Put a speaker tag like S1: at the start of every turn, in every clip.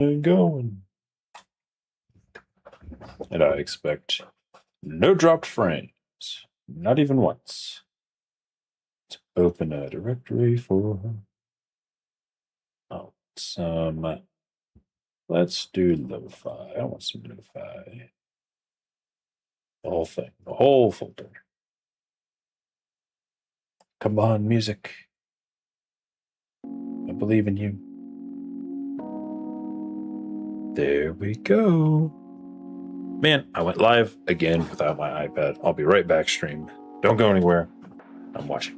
S1: Going. And I expect no dropped frames. Not even once. Let's open a directory for some. Let's do lo-fi. I want some lo-fi. The whole thing. The whole folder. Come on, music. I believe in you. There we go. Man, I went live again without my iPad. I'll be right back, stream. Don't go anywhere. I'm watching.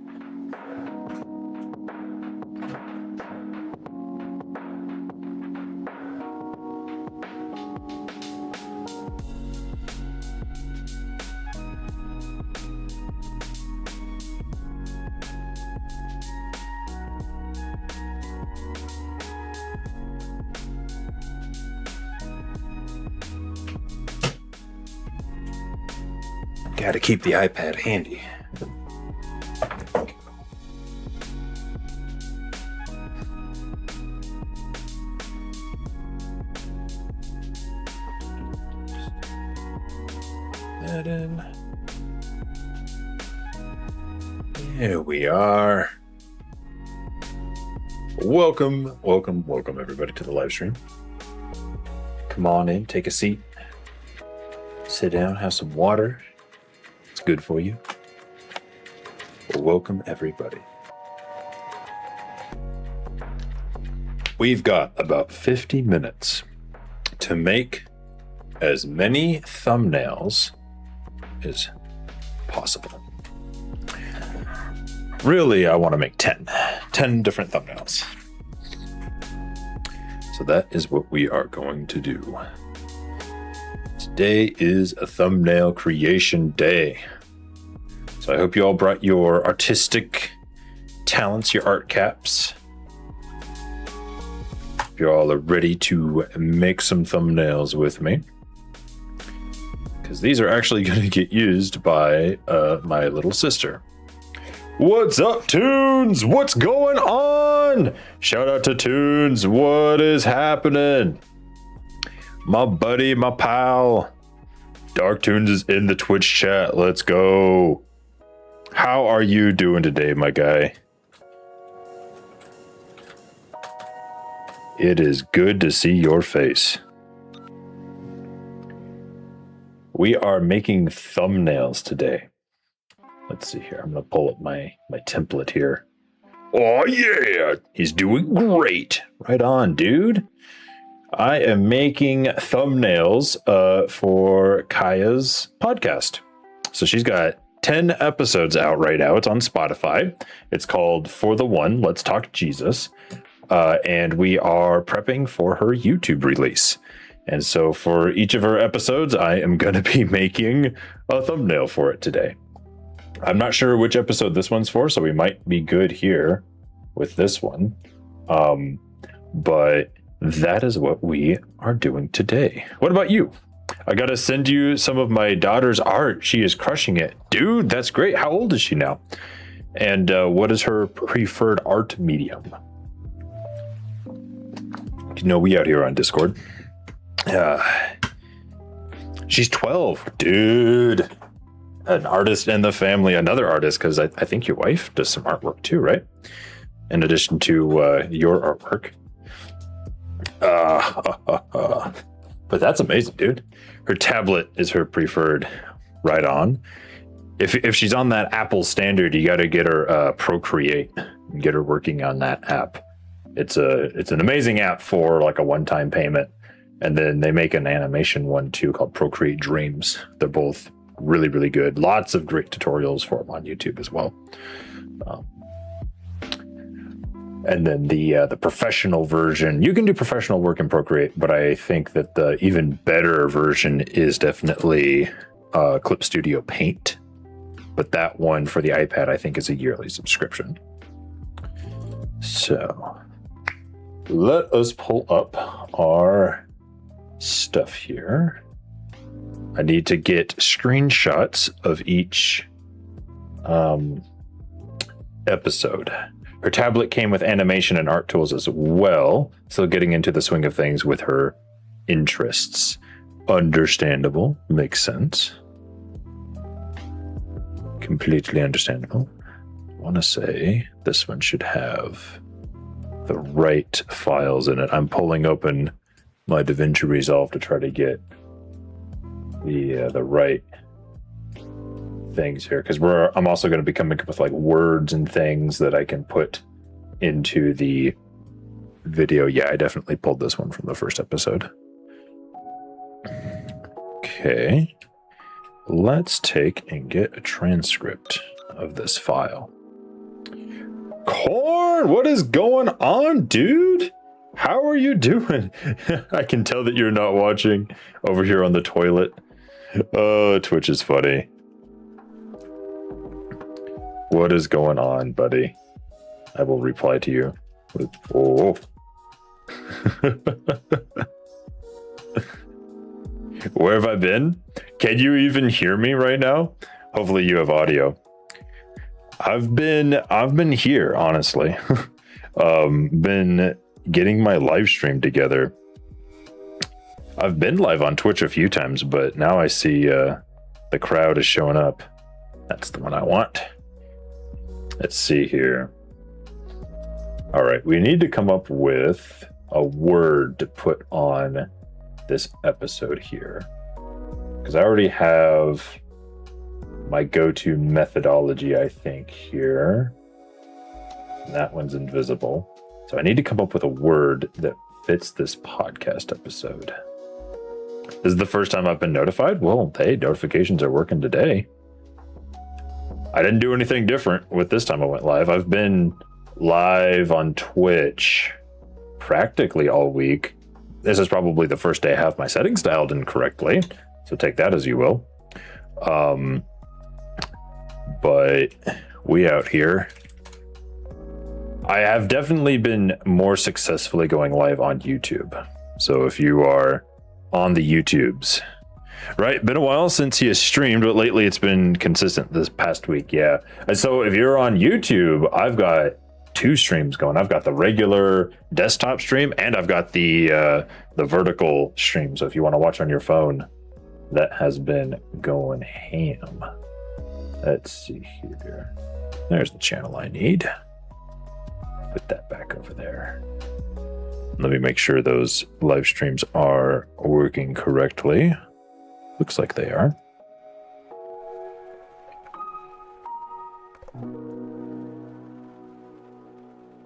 S1: Got to keep the iPad handy. That in. Here we are. Welcome everybody to the live stream. Come on in, take a seat. Sit down, have some water. It's good for you. Welcome everybody. We've got about 50 minutes to make as many thumbnails as possible. Really, I want to make 10 different thumbnails. So that is what we are going to do. Today is a thumbnail creation day. So I hope you all brought your artistic talents, your art caps. If you all are ready to make some thumbnails with me. Because these are actually going to get used by my little sister. What's up, Tunes? What's going on? Shout out to Tunes. What is happening? My buddy, my pal, Dark Tunes is in the Twitch chat. Let's go. How are you doing today, my guy? It is good to see your face. We are making thumbnails today. Let's see here. I'm going to pull up my template here. Oh, yeah. He's doing great. Right on, dude. I am making thumbnails for Kaya's podcast. So she's got 10 episodes out right now. It's on Spotify. It's called For the One, Let's Talk Jesus. And we are prepping for her YouTube release. And so for each of her episodes, I am going to be making a thumbnail for it today. I'm not sure which episode this one's for, so we might be good here with this one. But that is what we are doing today. What about you? I got to send you some of my daughter's art. She is crushing it. Dude, that's great. How old is she now? And what is her preferred art medium? You know, we out here on Discord. She's 12. Dude. An artist in the family. Another artist, because I think your wife does some artwork too, right? In addition to your artwork. But that's amazing, dude. Her tablet is her preferred. Right on. If she's on that Apple standard, you got to get her Procreate and get her working on that app. It's an amazing app for like a one-time payment, and then they make an animation one too called Procreate Dreams. They're both really, really good. Lots of great tutorials for them on YouTube as well. And then the professional version, you can do professional work in Procreate, but I think that the even better version is definitely Clip Studio Paint. But that one for the iPad, I think, is a yearly subscription. So let us pull up our stuff here. I need to get screenshots of each episode. Her tablet came with animation and art tools as well, still getting into the swing of things with her interests. Understandable. Makes sense. Completely understandable. I want to say this one should have the right files in it. I'm pulling open my DaVinci Resolve to try to get the right things here, because I'm also going to be coming up with like words and things that I can put into the video. Yeah, I definitely pulled this one from the first episode. Okay, let's take and get a transcript of this file. Corn, what is going on, dude? How are you doing? I can tell that you're not watching over here on the toilet. Oh, Twitch is funny. What is going on, buddy? I will reply to you with, oh. Where have I been? Can you even hear me right now? Hopefully you have audio. I've been here, honestly. Been getting my live stream together. I've been live on Twitch a few times, but now I see the crowd is showing up. That's the one I want. Let's see here. All right, we need to come up with a word to put on this episode here, because I already have my go-to methodology, I think, here. And that one's invisible. So I need to come up with a word that fits this podcast episode. This is the first time I've been notified. Well, hey, notifications are working today. I didn't do anything different with this time I went live. I've been live on Twitch practically all week. This is probably the first day I have my settings dialed in correctly, so take that as you will. But we out here. I have definitely been more successfully going live on YouTube. So if you are on the YouTubes, right? Been a while since he has streamed, but lately it's been consistent this past week. Yeah. And so if you're on YouTube, I've got 2 streams going. I've got the regular desktop stream and I've got the vertical stream. So if you want to watch on your phone, that has been going ham. Let's see here. There's the channel I need. Put that back over there. Let me make sure those live streams are working correctly. Looks like they are.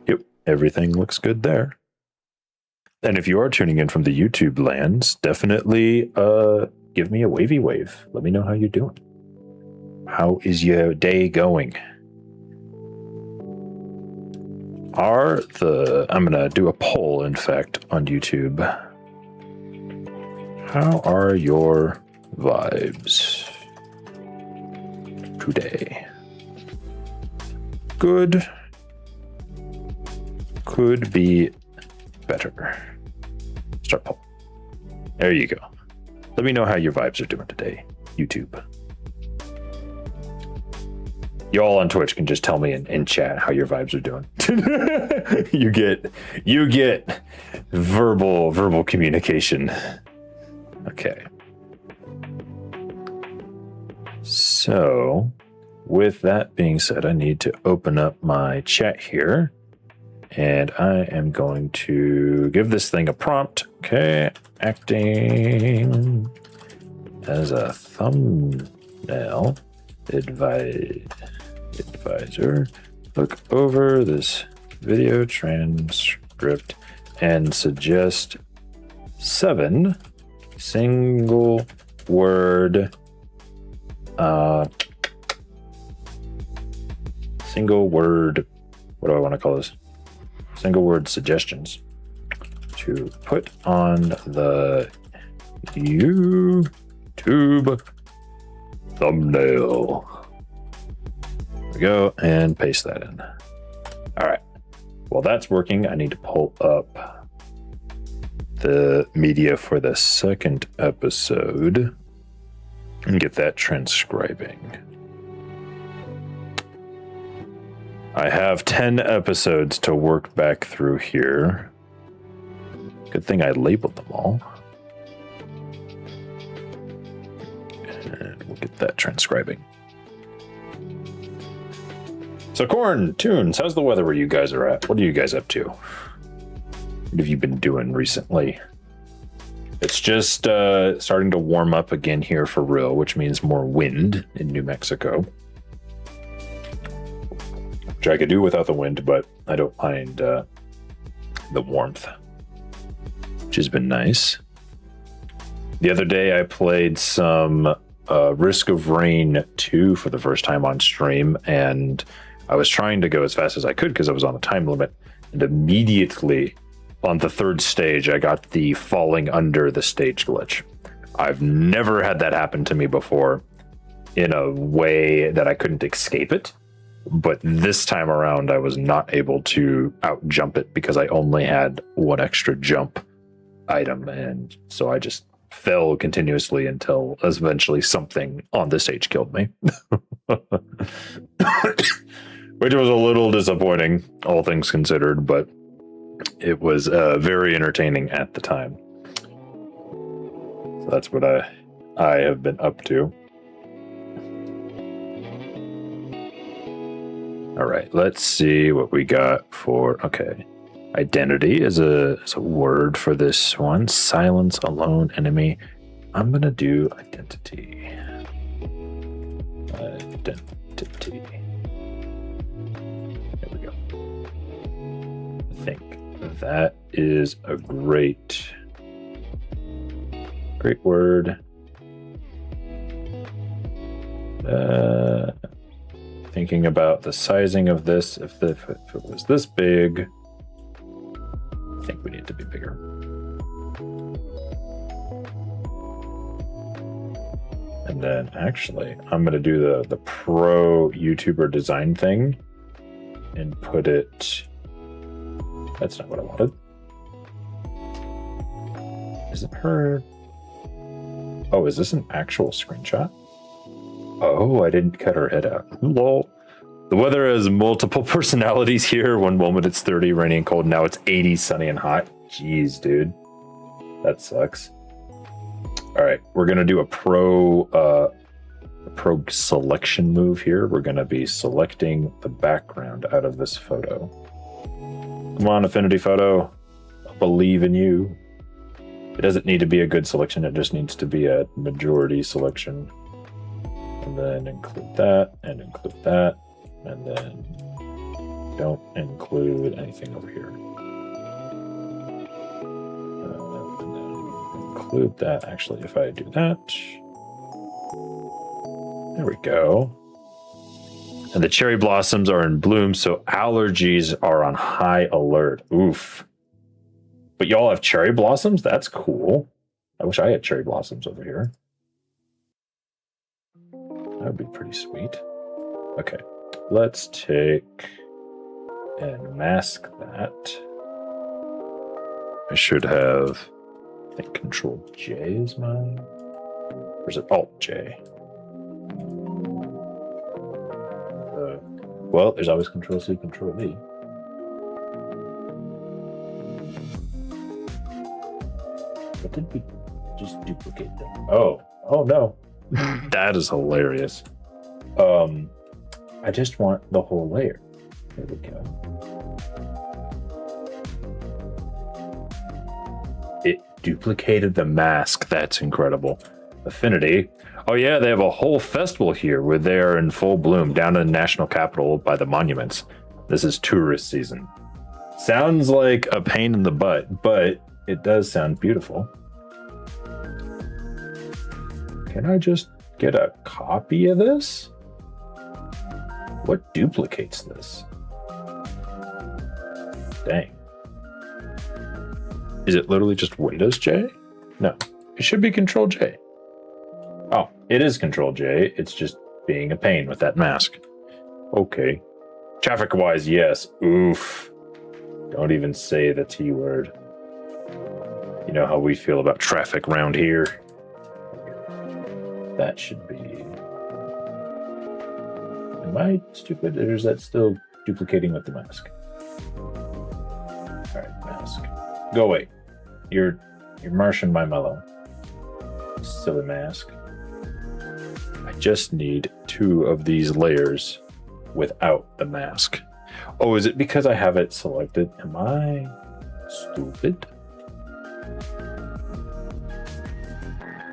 S1: Yep, everything looks good there. And if you are tuning in from the YouTube lands, definitely give me a wavy wave. Let me know how you're doing. How is your day going? I'm gonna do a poll, in fact, on YouTube. How are your vibes today? Good. Could be better. Start poll. There you go. Let me know how your vibes are doing today, YouTube. You all on Twitch can just tell me in chat how your vibes are doing. you get verbal communication. Okay. So, with that being said, I need to open up my chat here. And I am going to give this thing a prompt. Okay. Acting as a thumbnail advisor. Look over this video transcript and suggest 7 single word what do I want to call this? Single word suggestions to put on the YouTube thumbnail. There we go, and paste that in. All right. While that's working, I need to pull up the media for the second episode and get that transcribing. I have 10 episodes to work back through here. Good thing I labeled them all. And we'll get that transcribing. So, Corn, Tunes, how's the weather where you guys are at? What are you guys up to? What have you been doing recently? It's just starting to warm up again here for real, which means more wind in New Mexico. Which I could do without the wind, but I don't mind the warmth, which has been nice. The other day I played some Risk of Rain 2 for the first time on stream, and I was trying to go as fast as I could because I was on a time limit, and immediately on the third stage, I got the falling under the stage glitch. I've never had that happen to me before in a way that I couldn't escape it. But this time around, I was not able to out jump it because I only had one extra jump item. And so I just fell continuously until eventually something on the stage killed me. Which was a little disappointing, all things considered, but it was very entertaining at the time. So that's what I have been up to. All right, let's see what we got for, okay. Identity is a word for this one. Silence, alone, enemy. I'm going to do identity. Identity. There we go. I think that is a great word. Thinking about the sizing of this, if it was this big, I think we need to be bigger. And then actually, I'm going to do the pro YouTuber design thing and put it, that's not what I wanted. Is it her? Oh, is this an actual screenshot? Oh, I didn't cut her head out. Lol. The weather has multiple personalities here. One moment it's 30, rainy and cold. Now it's 80, sunny and hot. Jeez, dude. That sucks. All right, we're going to do a pro selection move here. We're going to be selecting the background out of this photo. Come on, Affinity Photo. I believe in you. It doesn't need to be a good selection. It just needs to be a majority selection. And then include that, and include that, and then don't include anything over here. And then include that. Actually, if I do that, there we go. And the cherry blossoms are in bloom, so allergies are on high alert. Oof. But y'all have cherry blossoms? That's cool. I wish I had cherry blossoms over here. That would be pretty sweet. Okay, let's take and mask that. I should have, I think Control J is mine. Or is it Alt J? Well, there's always Control C, Control V. But did we just duplicate them? Oh no. That is hilarious. I just want the whole layer. There we go. It duplicated the mask. That's incredible. Affinity. Oh yeah, they have a whole festival here where they are in full bloom down in the national capital by the monuments. This is tourist season. Sounds like a pain in the butt, but it does sound beautiful. Can I just get a copy of this? What duplicates this? Dang. Is it literally just Windows J? No, it should be Control J. Oh, it is Control J. It's just being a pain with that mask. Okay. Traffic-wise, yes. Oof. Don't even say the T word. You know how we feel about traffic around here. That should be... Am I stupid, or is that still duplicating with the mask. All right, mask. Go away. You're marshing my mellow. Silly mask. I just need 2 of these layers without the mask. Oh, is it because I have it selected? Am I stupid?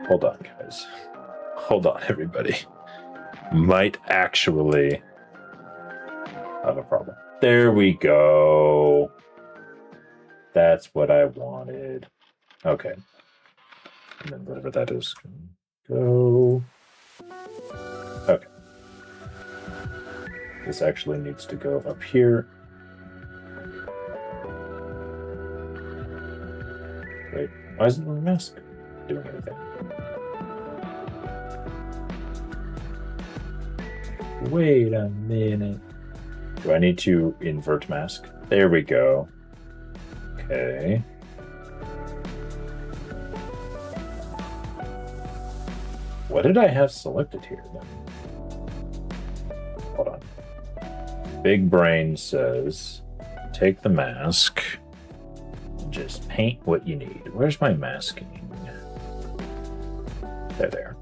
S1: Hold on, guys. Hold on, everybody. Might actually have a problem. There we go. That's what I wanted. Okay. And then whatever that is, go. Okay. This actually needs to go up here. Wait, why isn't the mask doing anything? Wait a minute. Do I need to invert mask? There we go. Okay. What did I have selected here then? Hold on. Big Brain says, take the mask and just paint what you need. Where's my masking? There.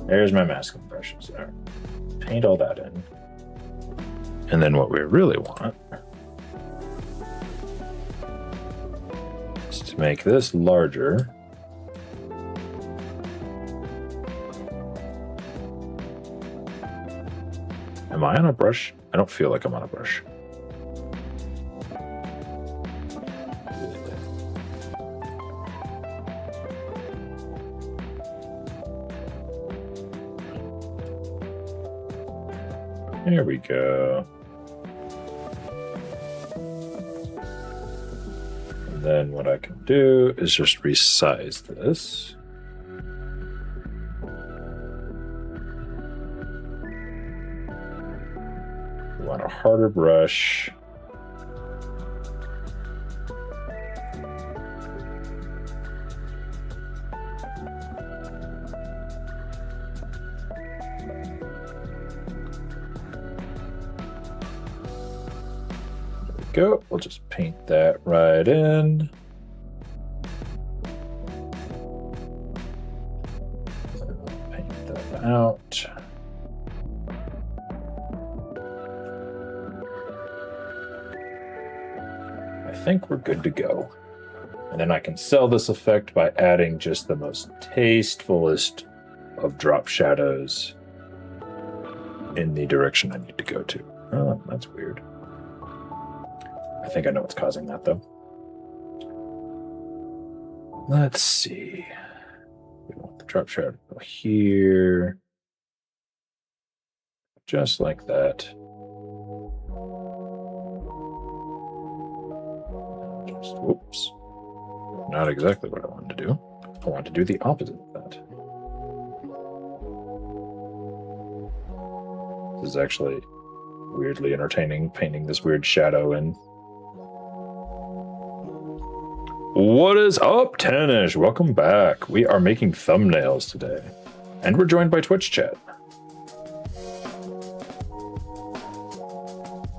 S1: There's my masking brushes. All right. Paint all that in. And then what we really want is to make this larger. Am I on a brush? I don't feel like I'm on a brush. There we go. And then what I can do is just resize this. We want a harder brush. Go. We'll just paint that right in. Paint that out. I think we're good to go. And then I can sell this effect by adding just the most tastefulest of drop shadows in the direction I need to go to. Oh, that's weird. I think I know what's causing that, though. Let's see. We want the drop shadow to go here. Just like that. Just, whoops. Not exactly what I wanted to do. I want to do the opposite of that. This is actually weirdly entertaining, painting this weird shadow in. What is up, Tanish? Welcome back. We are making thumbnails today, and we're joined by Twitch chat.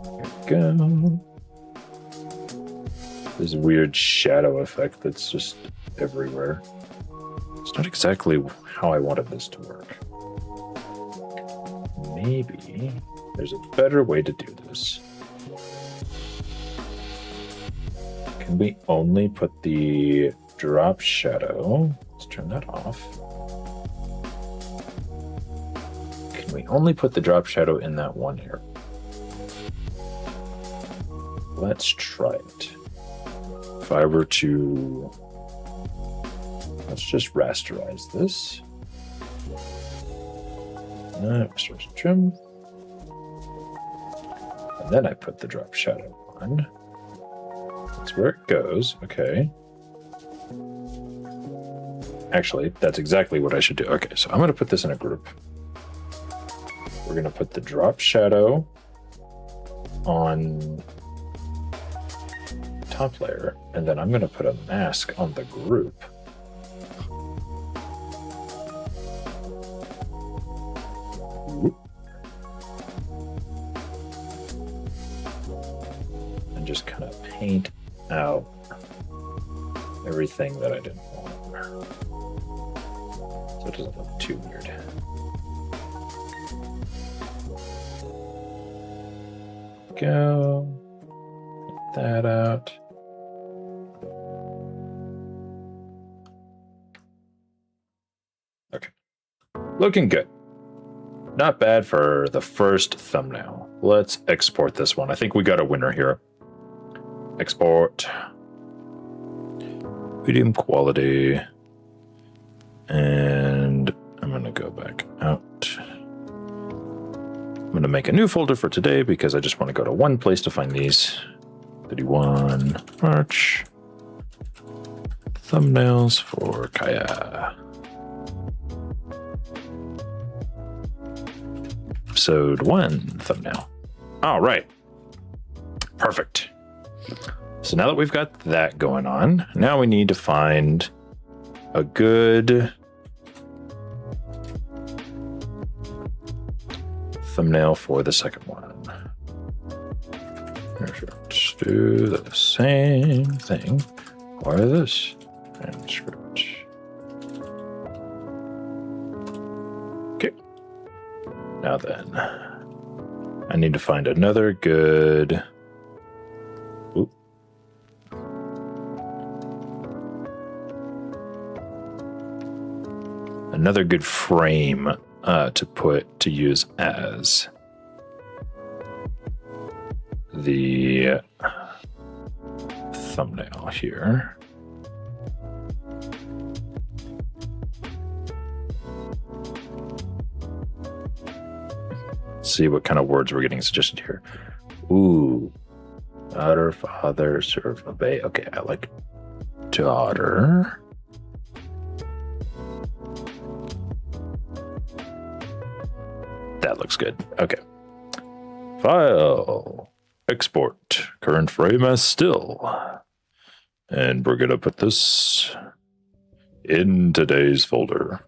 S1: Here we go. This weird shadow effect that's just everywhere. It's not exactly how I wanted this to work. Maybe there's a better way to do this. Can we only put the drop shadow? Let's turn that off. Can we only put the drop shadow in that one area? Let's try it. If I were to, let's just rasterize this. Restore some trim. And then I put the drop shadow on. That's where it goes. Okay. Actually, that's exactly what I should do. Okay, so I'm going to put this in a group. We're going to put the drop shadow on top layer, and then I'm going to put a mask on the group. everything that I didn't want. So it doesn't look too weird. Go. Get that out. Okay. Looking good. Not bad for the first thumbnail. Let's export this one. I think we got a winner here. Export. Medium quality. And I'm going to go back out. I'm going to make a new folder for today because I just want to go to one place to find these. 31 March. Thumbnails for Kaya. Episode 1 thumbnail. All right. Perfect. So now that we've got that going on, now we need to find a good thumbnail for the second one. Let's do the same thing for this and script. Okay. Now then, I need to find another good. Oop. Another good frame to use as the thumbnail here. Let's see what kind of words we're getting suggested here. Ooh, daughter, father, serve, obey. Okay, I like daughter. That looks good. Okay. File. Export. Current frame as still. And we're going to put this in today's folder.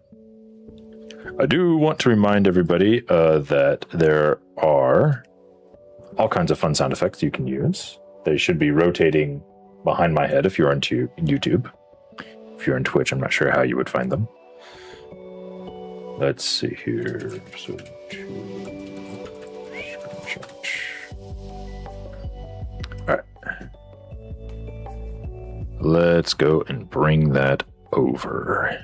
S1: I do want to remind everybody that there are all kinds of fun sound effects you can use. They should be rotating behind my head if you're into YouTube. If you're on Twitch, I'm not sure how you would find them. Let's see here. So all right. Let's go and bring that over.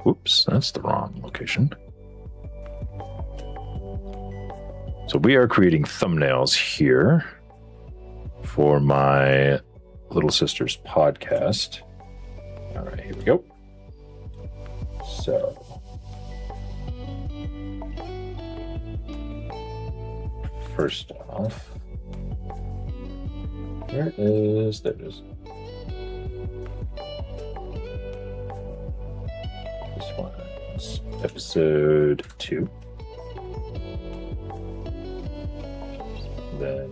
S1: Oops, that's the wrong location. So we are creating thumbnails here for my little sister's podcast. All right, here we go. So first off, there it is. This one's episode 2. Then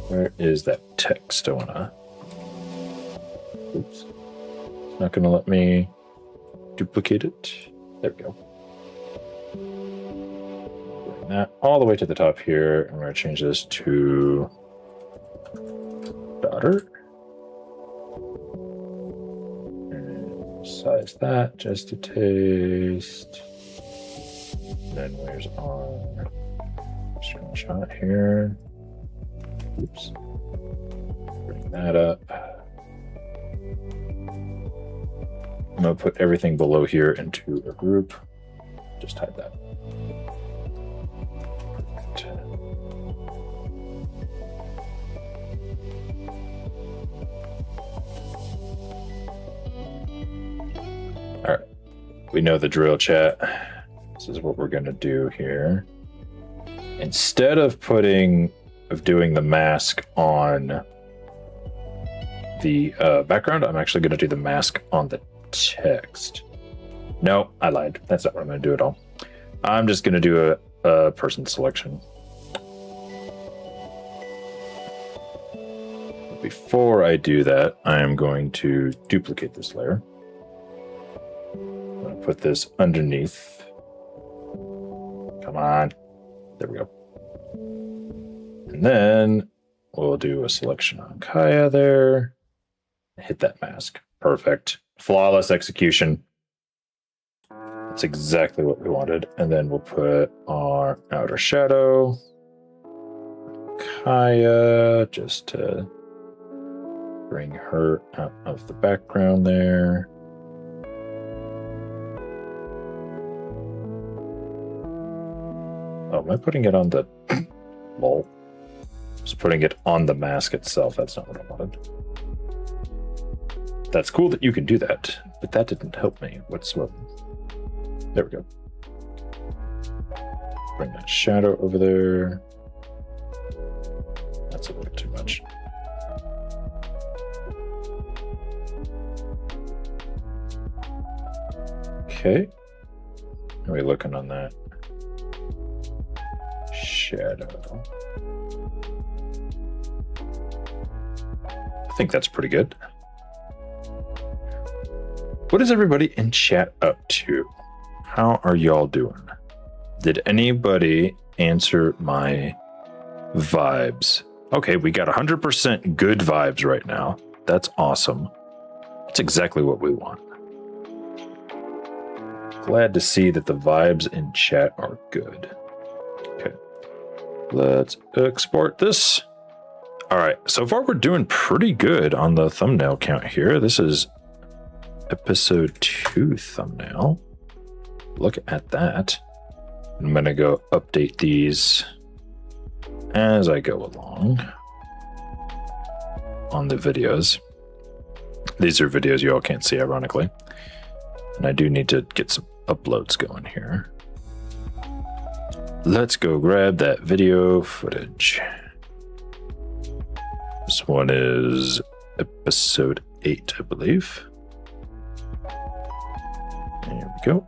S1: where is that text? I wanna. Oops. It's not gonna let me duplicate it. There we go. Bring that all the way to the top here, and we're gonna change this to daughter. And size that just a taste. And then where's our screenshot here? Oops. Bring that up. I'm going to put everything below here into a group. Just hide that. Perfect. All right. We know the drill, chat. This is what we're going to do here. Instead of doing the mask on the background, I'm actually going to do the mask on the text. No, I lied. That's not what I'm going to do at all. I'm just going to do a person selection. But before I do that, I am going to duplicate this layer. I'm going to put this underneath. Come on. There we go. And then we'll do a selection on Kaya there. hit that mask. Perfect. Flawless execution. That's exactly what we wanted. And then we'll put our outer shadow. Kaya, just to bring her out of the background there. Oh, am I putting it on the... lol. Just putting it on the mask itself. That's not what I wanted. That's cool that you can do that, but that didn't help me whatsoever. There we go. Bring that shadow over there. That's a little too much. Okay. How are we looking on that? Shadow. I think that's pretty good. What is everybody in chat up to? How are y'all doing? Did anybody answer my vibes? Okay, we got 100% good vibes right now. That's awesome. That's exactly what we want. Glad to see that the vibes in chat are good. Okay, let's export this. All right, so far we're doing pretty good on the thumbnail count here. This is episode 2 thumbnail. Look at that. I'm gonna go update these as I go along on the videos. These are videos you all can't see, ironically. And I do need to get some uploads going here. Let's go grab that video footage. This one is episode 8, I believe. There we go.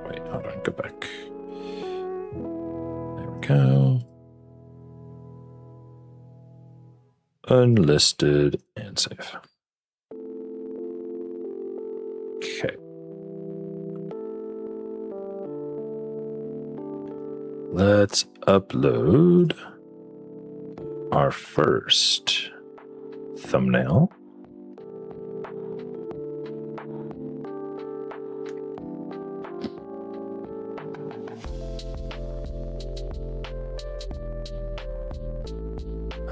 S1: Wait, hold on, go back. There we go. Unlisted and save. Okay. Let's upload our first thumbnail.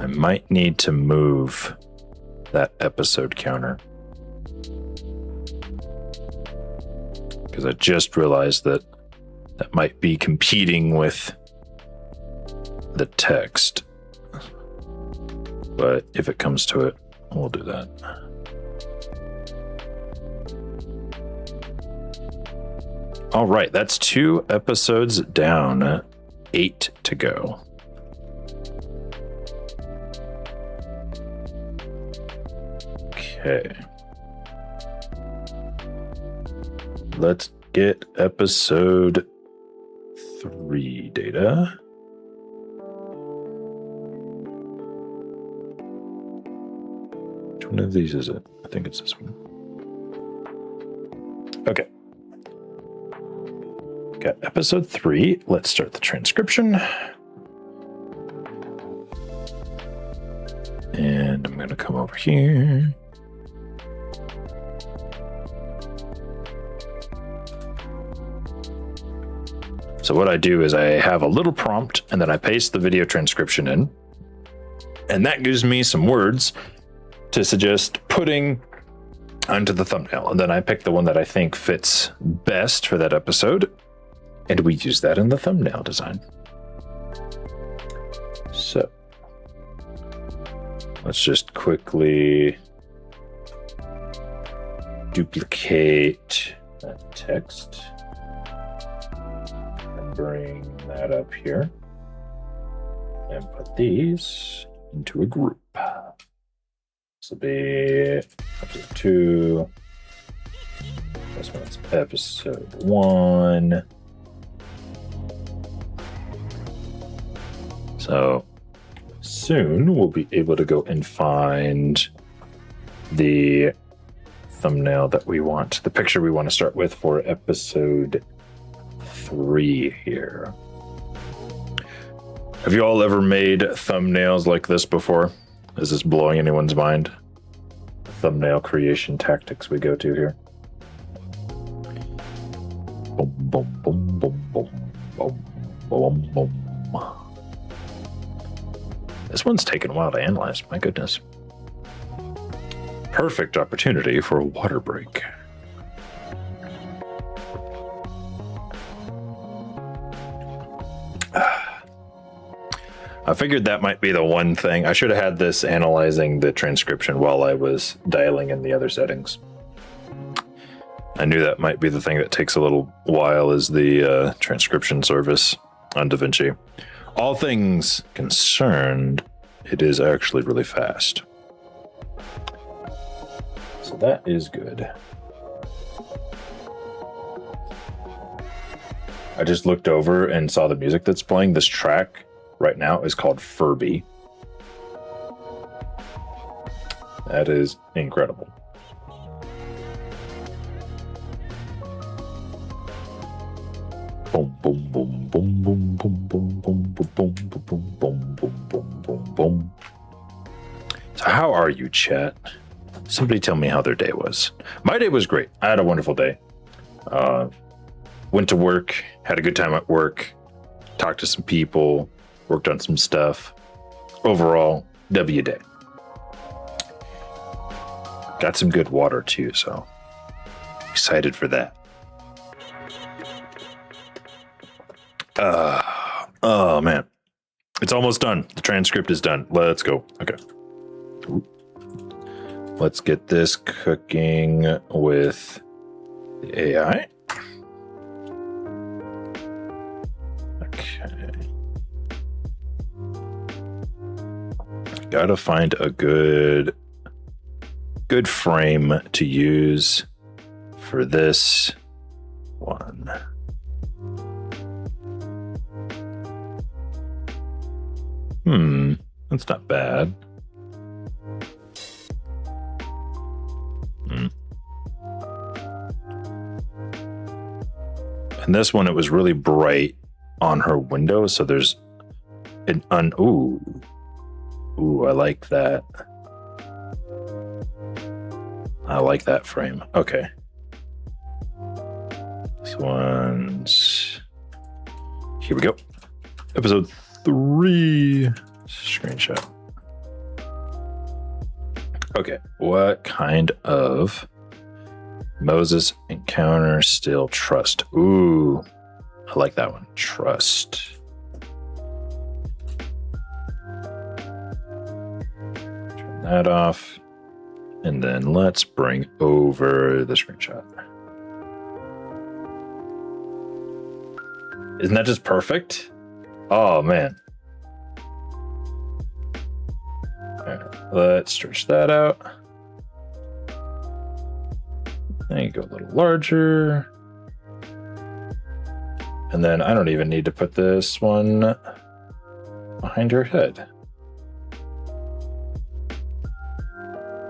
S1: I might need to move that episode counter, because I just realized that that might be competing with the text. But if it comes to it, we'll do that. All right, that's 2 episodes down, 8 to go. Okay. Let's get episode 3 data. Which one of these is it? I think it's this one. Okay. Got episode 3. Let's start the transcription. And I'm going to come over here. So what I do is I have a little prompt and then I paste the video transcription in. And that gives me some words to suggest putting onto the thumbnail. And then I pick the one that I think fits best for that episode. And we use that in the thumbnail design. So let's just quickly duplicate that text. Bring that up here and put these into a group. This will be episode 2. This one's episode 1. So soon we'll be able to go and find the thumbnail that we want, the picture we want to start with for episode 3 here. Have you all ever made thumbnails like this before? Is this blowing anyone's mind? Thumbnail creation tactics we go to here. Boom, boom, boom, boom, boom, boom, boom, boom. This one's taken a while to analyze, my goodness. Perfect opportunity for a water break. I figured that might be the one thing. I should have had this analyzing the transcription while I was dialing in the other settings. I knew that might be the thing that takes a little while, is the transcription service on DaVinci. All things concerned, it is actually really fast. So that is good. I just looked over and saw the music that's playing. This track right now is called Furby. That is incredible. Boom, boom, boom, boom, boom, boom, boom, boom, boom, boom, boom, boom, boom, boom, boom, boom. So how are you, chat? Somebody tell me how their day was. My day was great. I had a wonderful day. Went to work, had a good time at work, talked to some people, worked on some stuff. Overall, W day. Got some good water too, so excited for that. Oh man, it's almost done. The transcript is done. Let's go. Okay. Ooh. Let's get this cooking with the AI. Okay. Gotta find a good frame to use for this one. That's not bad. And this one, it was really bright on her window, so there's an ooh, I like that. I like that frame. Okay. This one's, here we go. Episode 3 screenshot. Okay, what kind of Moses encounter still trust? Ooh, I like that one. Trust. Turn that off. And then let's bring over the screenshot. Isn't that just perfect? Oh, man. All right, let's stretch that out. There you go, a little larger. And then I don't even need to put this one behind her head.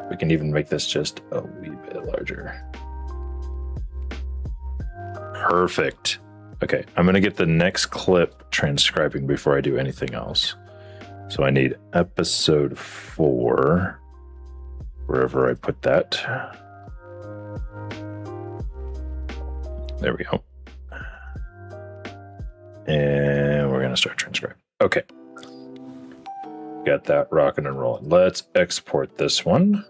S1: We can even make this just a wee bit larger. Perfect. Okay, I'm gonna get the next clip transcribing before I do anything else. So I need episode 4, wherever I put that. There we go. And we're gonna start transcribing. Okay. Got that rocking and rolling. Let's export this one.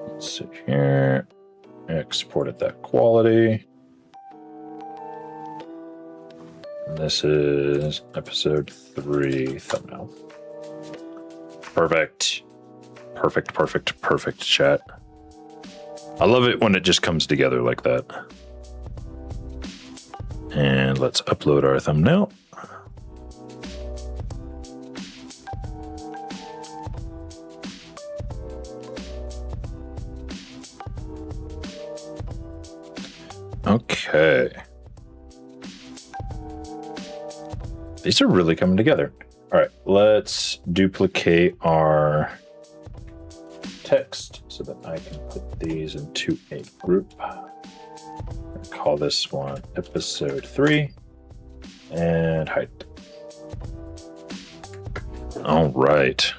S1: Let's see here. Export at that quality. And this is episode 3 thumbnail. Perfect. Perfect, perfect, perfect, chat. I love it when it just comes together like that. And let's upload our thumbnail. Okay. These are really coming together. All right, let's duplicate our text so that I can put these into a group. Call call this one episode 3 and height. All right.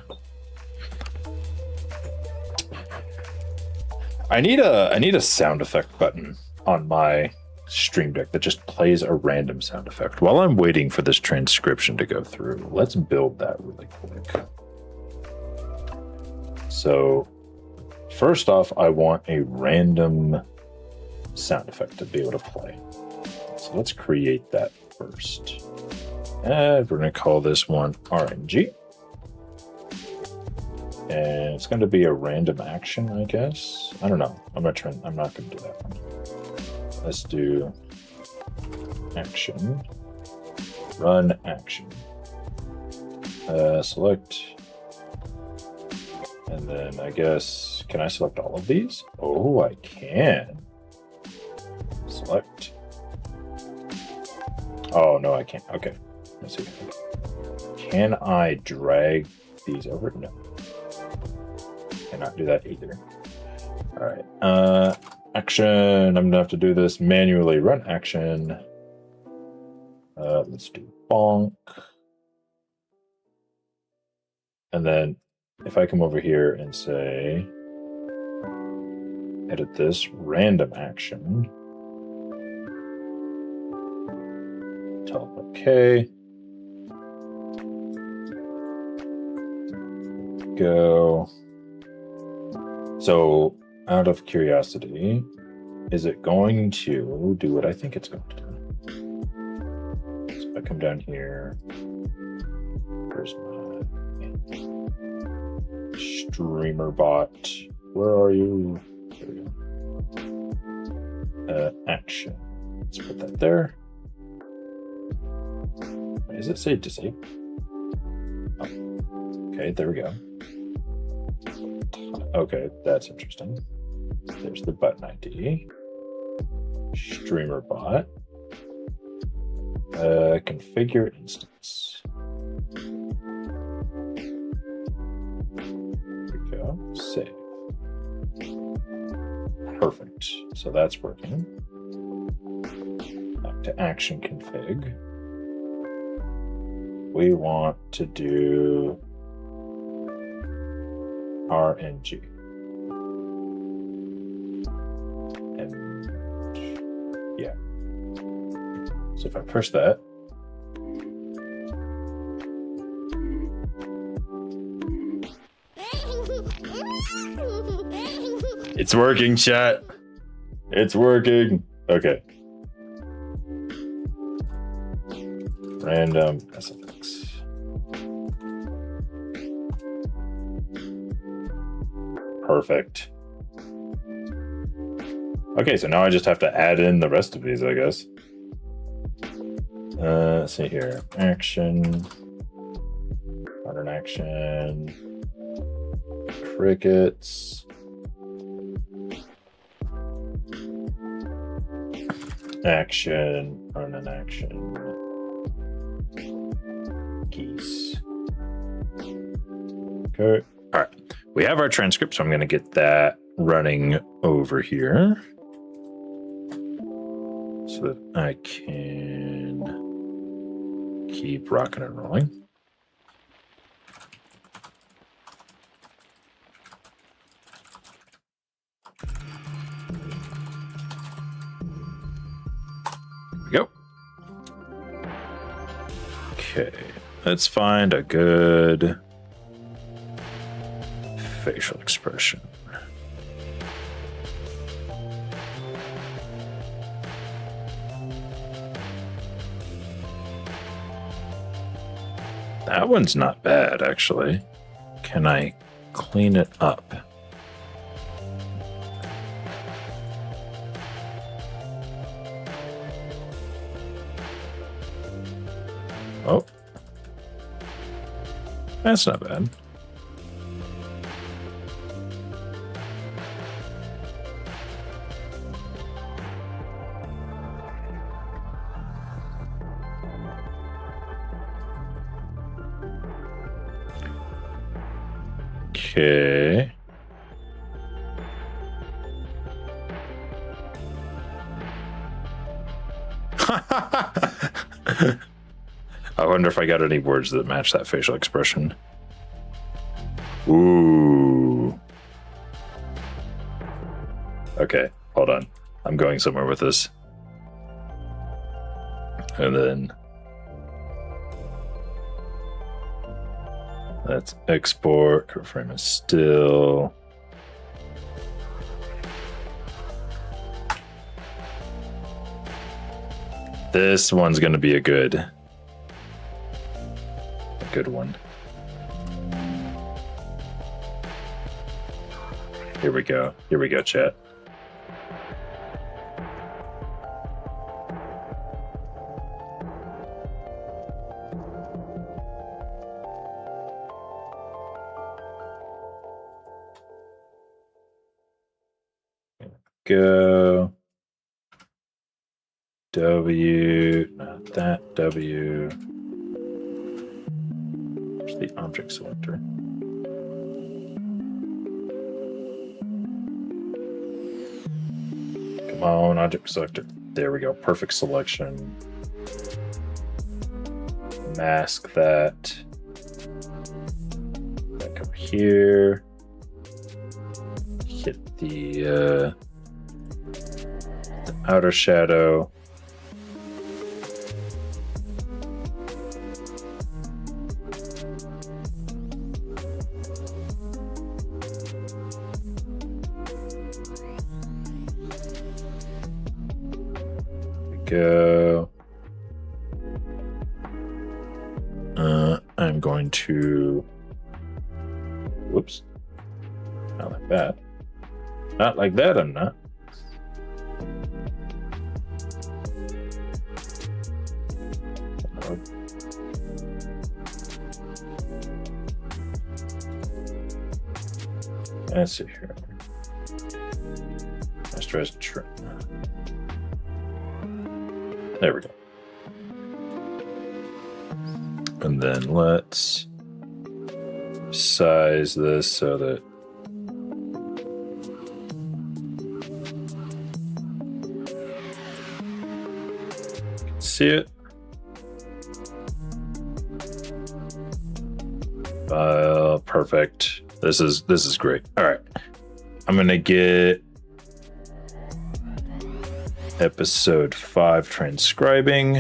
S1: I need a sound effect button on my Stream Deck that just plays a random sound effect. While I'm waiting for this transcription to go through, let's build that really quick. So first off, I want a random sound effect to be able to play. So let's create that first. And we're going to call this one RNG. And it's going to be a random action, I guess. I don't know. I'm not going to do that one. Let's do action. Run action. Select. And then I guess, can I select all of these? Oh, I can. Select. Oh, no, I can't. Okay. Let's see. Can I drag these over? No. Cannot do that either. All right. Action. I'm gonna have to do this manually. Run action. Let's do bonk. And then if I come over here and say, edit this random action. Tell it okay. Go. So, out of curiosity, is it going to do what I think it's going to do? So if I come down here, where's my streamer bot? Where are you? There we go. Action. Let's put that there. Does it say disable? Oh. Okay, there we go. Okay, that's interesting. There's the button ID. Streamer bot. Configure instance. There we go. Save. Perfect. So that's working. Back to action config. We want to do RNG. And yeah. So if I push that, it's working, chat. It's working. Okay. Random SFX. Perfect. Okay, so now I just have to add in the rest of these, I guess. Let's see here. Action. Modern action. Crickets. Action. Run an action. Geese. Okay. All right. We have our transcript, so I'm going to get that running over here so that I can keep rocking and rolling. Here we go. Okay, let's find a good facial expression. That one's not bad, actually. Can I clean it up? Oh. That's not bad. Okay. I wonder if I got any words that match that facial expression. Ooh. Okay, hold on. I'm going somewhere with this. And then let's export. Curve frame is still. This one's going to be a good one. Here we go. Here we go, chat. Go. W, not that W. There's the object selector. Come on, object selector. There we go. Perfect selection. Mask that. Back over here. Hit the outer shadow. Go. I'm going to. Whoops. Not like that. Not like that, I'm not. Let's see here. Masterized trim. There we go. And then let's size this so that you can see it. Perfect. This is great. All right. I'm gonna get episode 5 transcribing.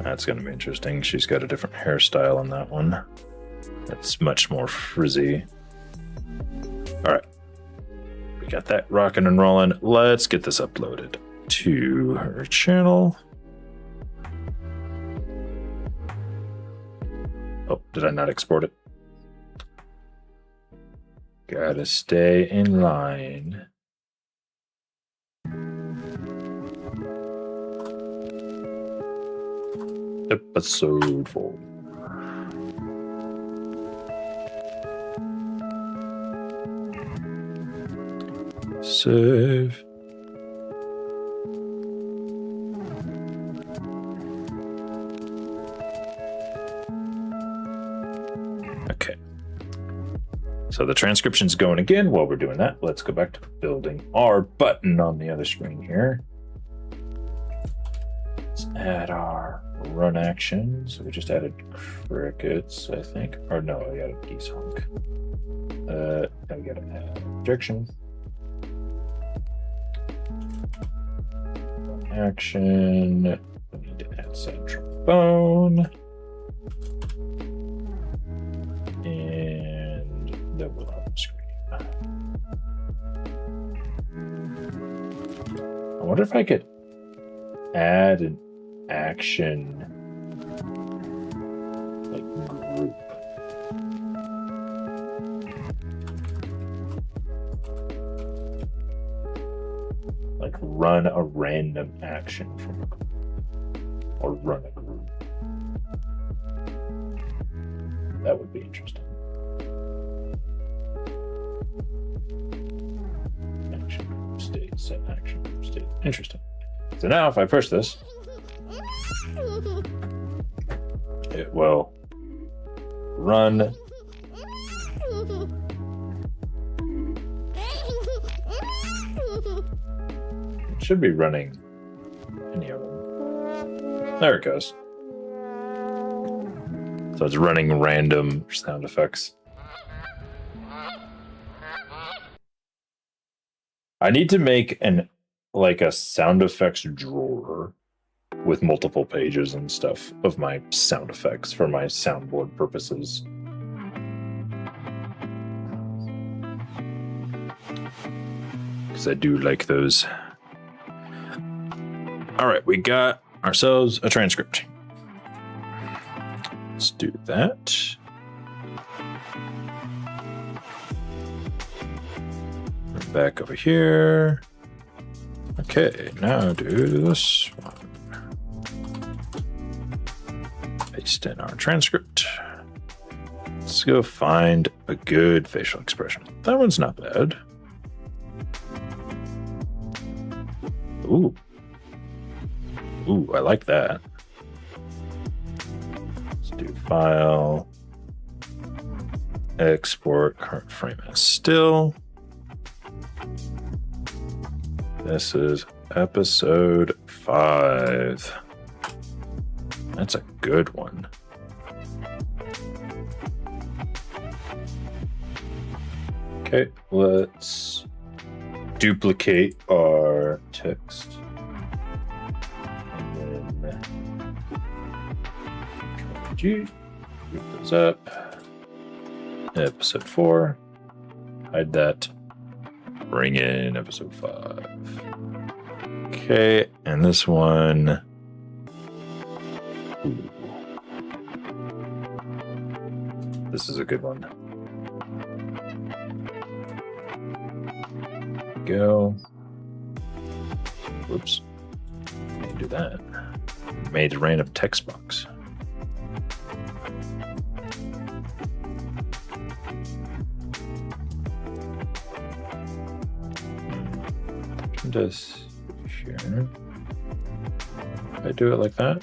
S1: That's gonna be interesting. She's got a different hairstyle on that one. That's much more frizzy. All right. We got that rocking and rolling. Let's get this uploaded to her channel. Oh, did I not export it? Gotta stay in line. Episode 4. Save. Okay. So the transcription's going again. While we're doing that, let's go back to building our button on the other screen here. Let's add our run action. So we just added crickets, I think. Or no, I added geese honk. Now we gotta add objection. Run action. We need to add sad trombone. And then we'll have the screen. I wonder if I could add an action like group. Like run a random action from a group. Or run a group. That would be interesting. Action group state, set action group state. Interesting. So now if I push this, it will run should be running any of them. There it goes. So it's running random sound effects. I need to make a sound effects drawer with multiple pages and stuff of my sound effects for my soundboard purposes. Because I do like those. All right, we got ourselves a transcript. Let's do that. Back over here. Okay, now do this one. Paste in our transcript. Let's go find a good facial expression. That one's not bad. Ooh. Ooh, I like that. Let's do file. Export current frame as still. This is episode 5. That's a good one. Okay, let's duplicate our text. And then Control-G, group those up. Episode 4, hide that. Bring in episode 5. Okay, and this one. Ooh. This is a good one. Go. Whoops. Can't do that. Made a random text box. This here. I do it like that.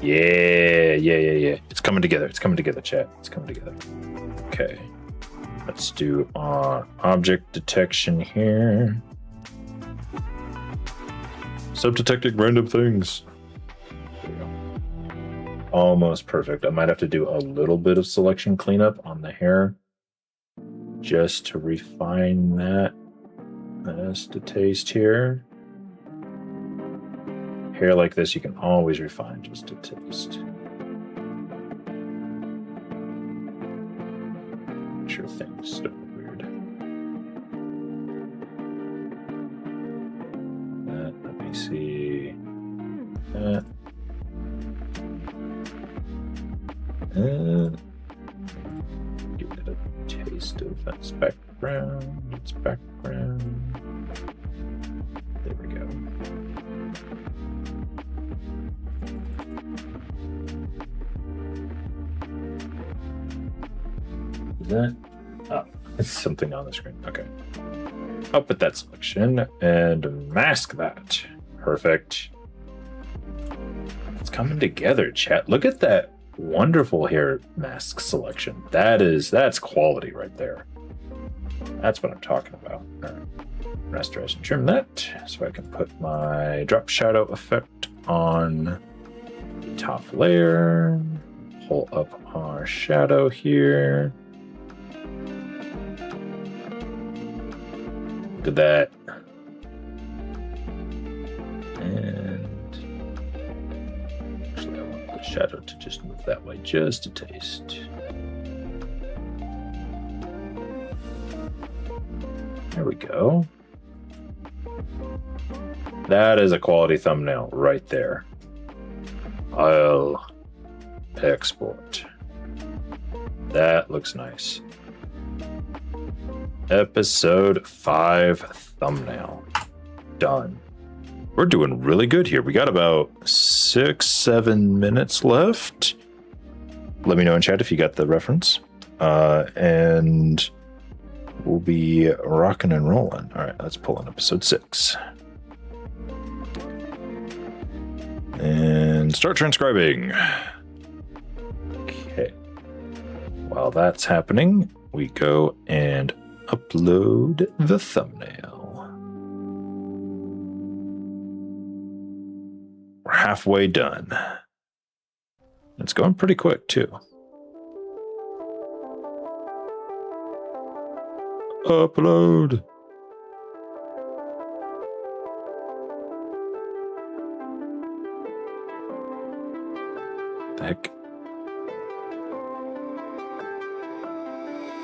S1: Yeah. It's coming together. It's coming together, chat. It's coming together. Okay. Let's do our object detection here. Subdetecting random things. There we go. Almost perfect. I might have to do a little bit of selection cleanup on the hair just to refine that. As to taste here. Hair like this, you can always refine just to taste. Make sure things don't look weird. Let me see. That. Give it a taste of that background. It's background. There we go. Is that? Oh, it's something on the screen. Okay. I'll put that selection and mask that. Perfect. It's coming together, chat. Look at that wonderful hair mask selection. That's quality right there. That's what I'm talking about. All right. Rasterize and trim that so I can put my drop shadow effect on the top layer. Pull up our shadow here. Look at that. And actually, I want the shadow to just move that way just a taste. There we go. That is a quality thumbnail right there. I'll export. That looks nice. Episode 5 thumbnail. Done. We're doing really good here. We got about 6-7 minutes left. Let me know in chat if you got the reference. And we'll be rocking and rolling. All right, let's pull in episode 6. And start transcribing. Okay. While that's happening, we go and upload the thumbnail. halfway done. It's going pretty quick, too. Upload. The heck?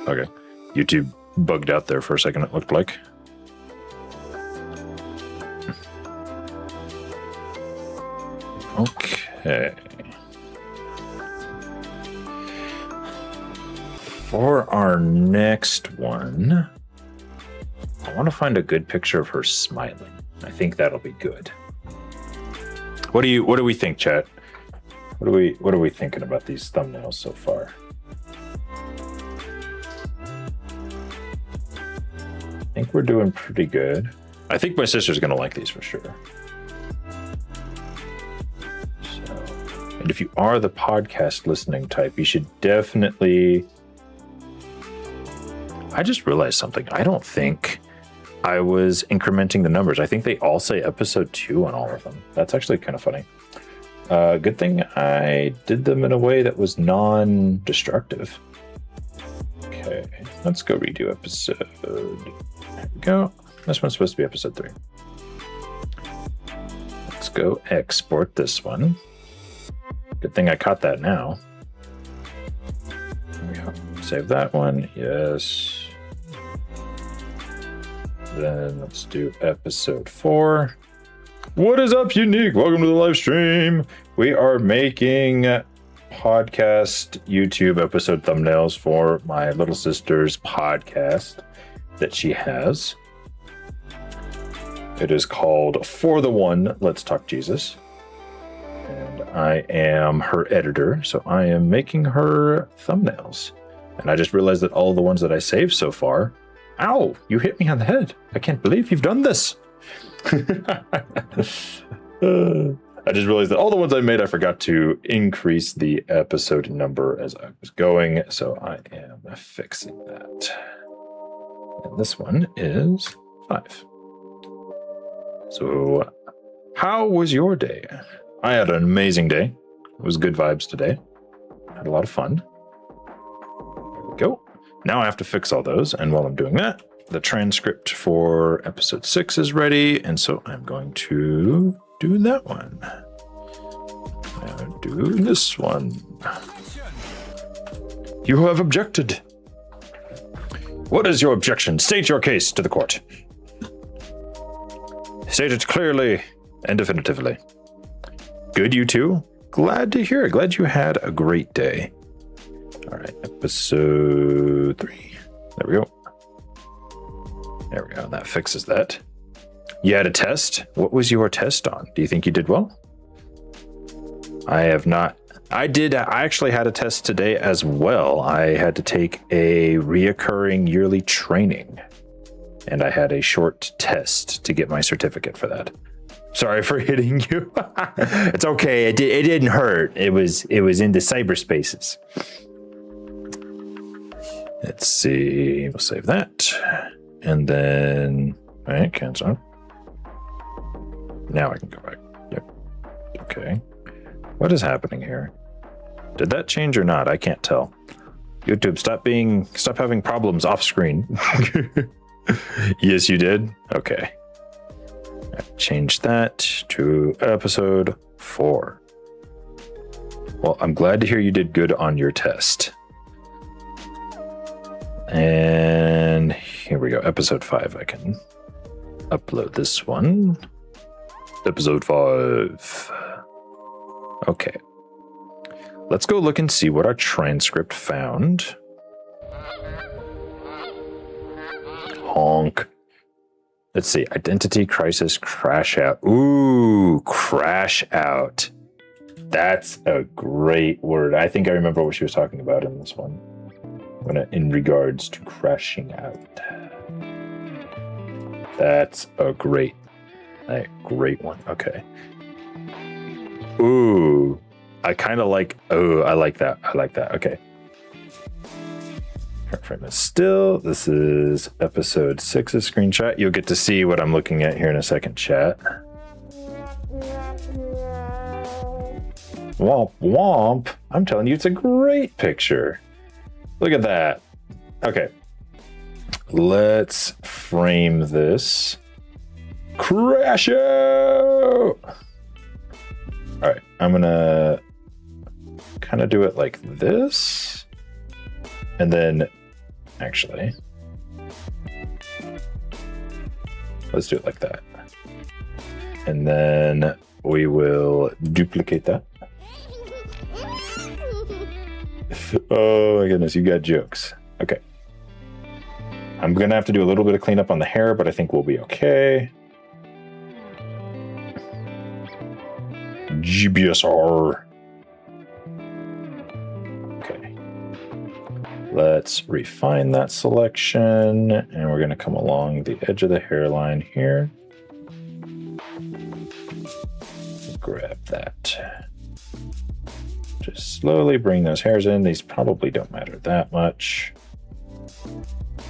S1: Okay. YouTube bugged out there for a second, it looked like. Okay. For our next one, I want to find a good picture of her smiling. I think that'll be good. What do we think, chat? What are we thinking about these thumbnails so far? I think we're doing pretty good. I think my sister's gonna like these for sure. And if you are the podcast listening type, you should definitely... I just realized something. I don't think I was incrementing the numbers. I think they all say episode 2 on all of them. That's actually kind of funny. Good thing I did them in a way that was non-destructive. Okay, let's go redo episode. There we go. This one's supposed to be episode 3. Let's go export this one. Good thing I caught that now. There we go. Save that one. Yes. Then let's do episode 4. What is up, Unique? Welcome to the live stream. We are making podcast YouTube episode thumbnails for my little sister's podcast that she has. It is called For the One, Let's Talk Jesus. And I am her editor, so I am making her thumbnails. And I just realized that all the ones that I saved so far... Ow! You hit me on the head. I can't believe you've done this. I just realized that all the ones I made, I forgot to increase the episode number as I was going. So I am fixing that. And this one is 5. So how was your day? I had an amazing day. It was good vibes today. Had a lot of fun. There we go. Now I have to fix all those. And while I'm doing that, the transcript for episode 6 is ready. And so I'm going to do that one. And do this one. You have objected. What is your objection? State your case to the court. State it clearly and definitively. Good, you two. Glad to hear it. Glad you had a great day. All right, episode 3. There we go. There we go. That fixes that. You had a test. What was your test on? Do you think you did well? I have not. I did. I actually had a test today as well. I had to take a reoccurring yearly training, and I had a short test to get my certificate for that. Sorry for hitting you. It's okay. It didn't hurt. It was in the cyberspaces. Let's see. We'll save that. And then, all right, cancel. Now I can go back. Yep. Okay. What is happening here? Did that change or not? I can't tell. YouTube, stop having problems off screen. Yes, you did. Okay. Change that to episode 4. Well, I'm glad to hear you did good on your test. And here we go. Episode 5. I can upload this one. Episode 5. Okay. Let's go look and see what our transcript found. Honk. Let's see. Identity crisis crash out. Ooh, crash out. That's a great word. I think I remember what she was talking about in this one. In regards to crashing out. That's a great one. Okay. Ooh. I kind of like, oh, I like that. Okay. Current frame is still. This is episode 6's screenshot. You'll get to see what I'm looking at here in a second, chat. Womp womp. I'm telling you, it's a great picture. Look at that. Okay. Let's frame this. Crash out! All right, I'm gonna kind of do it like this. And then, actually, let's do it like that. And then we will duplicate that. Oh my goodness, you got jokes. Okay. I'm gonna have to do a little bit of cleanup on the hair, but I think we'll be okay. GBSR. Okay. Let's refine that selection, and we're gonna come along the edge of the hairline here. Grab that. Just slowly bring those hairs in. These probably don't matter that much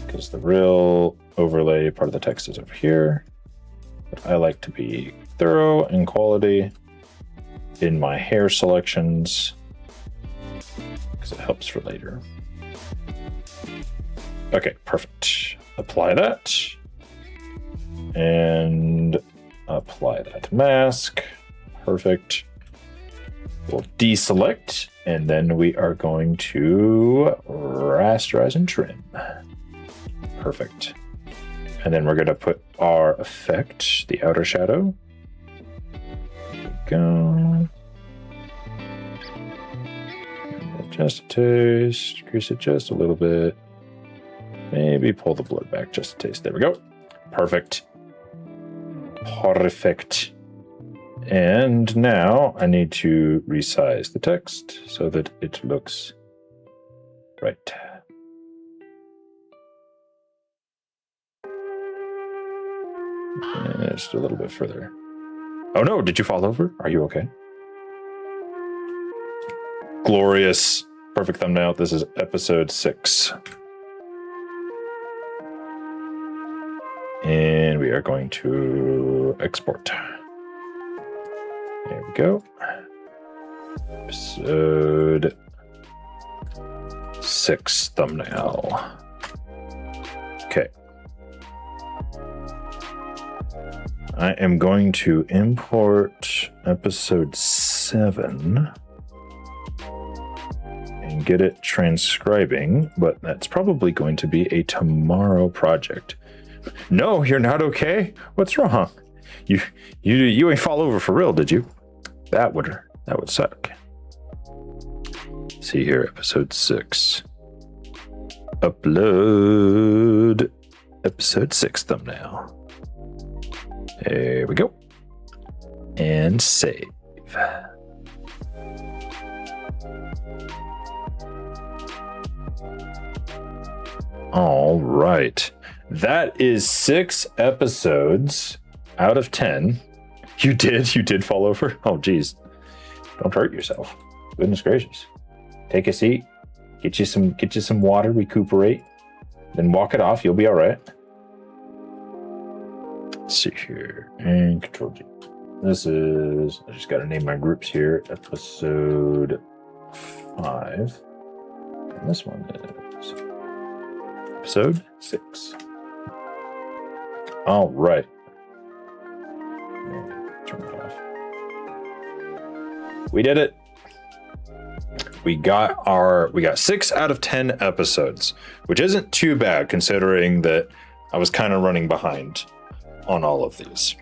S1: because the real overlay part of the text is over here. But I like to be thorough and quality in my hair selections because it helps for later. Okay, perfect. Apply that and apply that mask. Perfect. We'll deselect, and then we are going to rasterize and trim. Perfect. And then we're going to put our effect, the outer shadow. There we go. Just a taste. Increase it just a little bit. Maybe pull the blur back just a taste. There we go. Perfect. Perfect. And now I need to resize the text so that it looks right. And just a little bit further. Oh no, did you fall over? Are you okay? Glorious. Perfect thumbnail. This is episode 6. And we are going to export. There we go. Episode 6 thumbnail. Okay. I am going to import episode 7 and get it transcribing, but that's probably going to be a tomorrow project. No, you're not okay? What's wrong? You ain't fall over for real, did you? That would suck. See here, episode 6. Upload episode 6 thumbnail. There we go. And save. All right. That is 6 episodes out of 10. You did fall over? Oh, geez. Don't hurt yourself. Goodness gracious. Take a seat. Get you some water, recuperate. Then walk it off. You'll be all right. Let's see here. And Control G. This is, I just got to name my groups here. Episode 5. And this one is episode 6. All right. Turn it off. We did it. We got 6 out of 10 episodes, which isn't too bad considering that I was kind of running behind on all of these.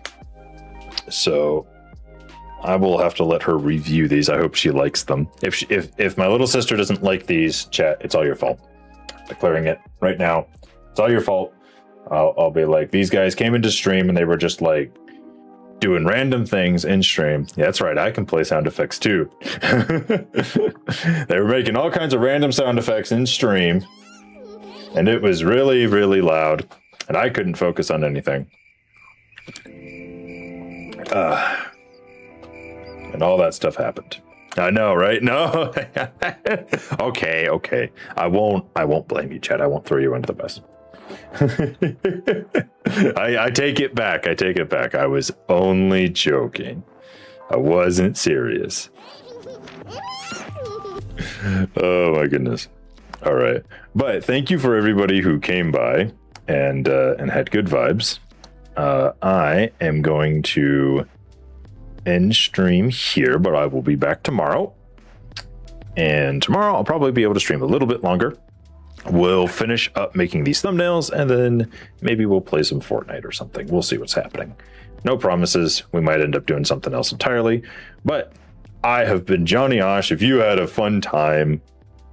S1: So I will have to let her review these. I hope she likes them. If my little sister doesn't like these, chat, it's all your fault. Declaring it right now. It's all your fault. I'll be like, these guys came into stream and they were just like doing random things in stream. Yeah, that's right. I can play sound effects too. They were making all kinds of random sound effects in stream. And it was really, really loud. And I couldn't focus on anything. And all that stuff happened. I know, right? No. Okay. I won't blame you, Chad. I won't throw you under the bus. I take it back. I was only joking. I wasn't serious. Oh my goodness. All right. But thank you for everybody who came by and had good vibes. I am going to end stream here, but I will be back tomorrow. And tomorrow I'll probably be able to stream a little bit longer. We'll finish up making these thumbnails and then maybe we'll play some Fortnite or something. We'll see what's happening. No promises. We might end up doing something else entirely. But I have been Johnny Osh. If you had a fun time,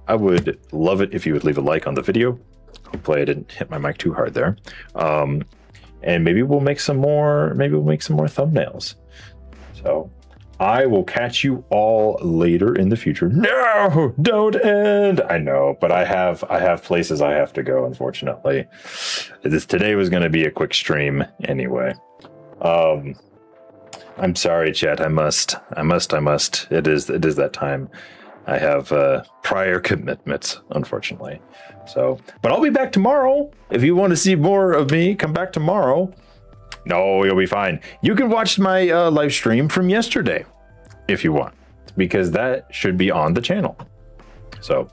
S1: I would love it if you would leave a like on the video. Hopefully I didn't hit my mic too hard there. And maybe we'll make some more, thumbnails. So I will catch you all later in the future. No, don't end. I know, but I have places I have to go, unfortunately. Today was going to be a quick stream anyway. I'm sorry, chat. I must. It is that time. I have prior commitments, unfortunately. So, but I'll be back tomorrow. If you want to see more of me, come back tomorrow. No, you'll be fine. You can watch my live stream from yesterday if you want, because that should be on the channel. So